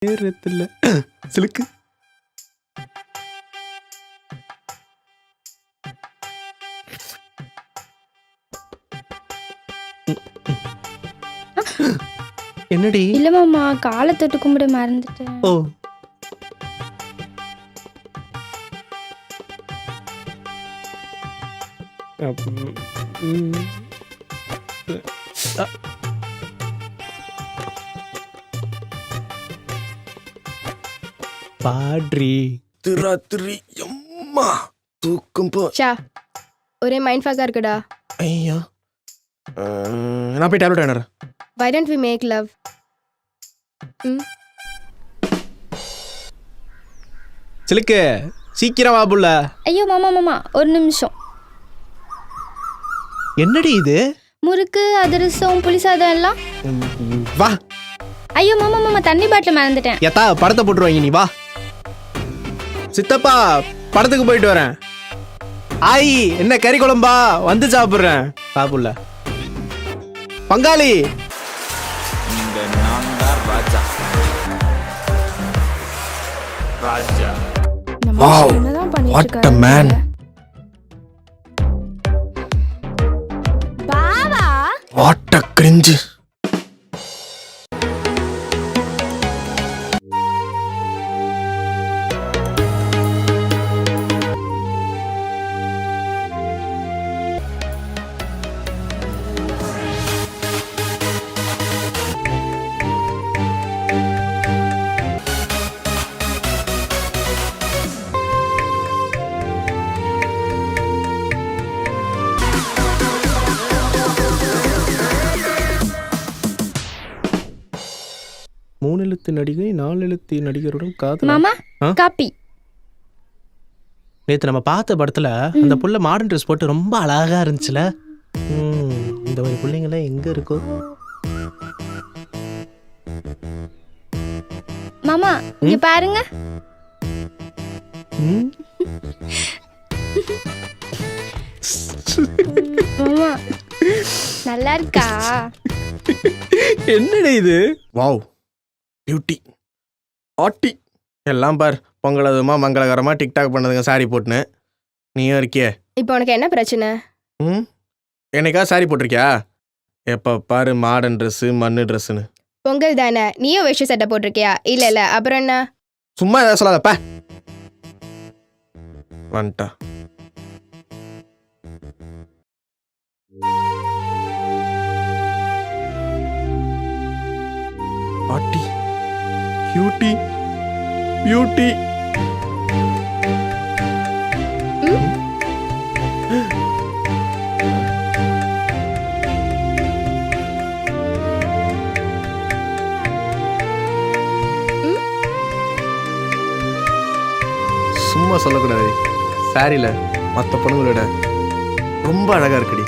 நேரத்துல சிலுக்கு என்னடி? இல்ல மாமா, காலை தொட்டு கும்பிட மறந்துட்டேன். ஓ பாட்ரி ராத்திரி எம்மா தூக்கம் போ. ஷா ஒரே மைண்ட் ஃபாக்கா இருக்குடா. ஐயா நான் போய் tablet வாங்கிடுறேன். Why don't we make love? சிலுக்கு சீக்கிரம் வா புள்ள. ஐயோ மாமா, ஒரு நிமிஷம். என்னடி இது? முறுக்கு, அதிரசம், புளிசாதம் எல்லாம். வா. ஐயோ மாமா, தண்ணி பாட்டில் மறந்துட்டேன். ஏத்தா படத்தை போட்டுருவாங்க, நீ வா. சித்தப்பா படத்துக்கு போயிட்டு வரேன். ஆயி என்ன கறி குழம்பா? வந்து சாப்பிடுறேன். சாப்பிடல பங்காளி. Wow, what a man. Bava, What a cringe. மூணு எழுத்து நடிகை 4 எழுத்து நடிகருடன் காதல். மாமா காப்பி. நேத்து நம்ம பார்த்த படத்துல அந்த புள்ள மாடர்ன் ட்ரெஸ் போட்டு ரொம்ப அழகா இருந்துச்சுல. இந்த மாதிரி பிள்ளைங்களாம் எங்க இருக்கோ? மாமா இங்க பாருங்க. மாமா நல்லா இருக்கா? என்னடா இது? வாவ் பியூட்டி ஆட்டி எல்லாம் பார். பொங்கல் அதுமா மங்களகரமாக டிக்டாக் பண்ணதுங்க சாரி போட்டுன்னு. நீயும் இருக்கியே. இப்போ உனக்கு என்ன பிரச்சனை? என்னைக்கா சாரி போட்டிருக்கியா? எப்போ பாரு மாடர்ன் ட்ரெஸ்ஸு மண்ணு ட்ரெஸ்ஸுன்னு. பொங்கல் தானே, நீயும் வேஷ்டி சட்டை போட்டிருக்கியா? இல்ல அப்புறம் என்ன? சும்மா ஏதாவது சொல்லாதப்ப. வந்துட்டா. ஆட்டி பியூட்டி பியூட்டி. சும்மா சொல்லக்கூடாது. சாரியில் மற்ற பொண்ணுங்களோட ரொம்ப அழகா இருக்குடி.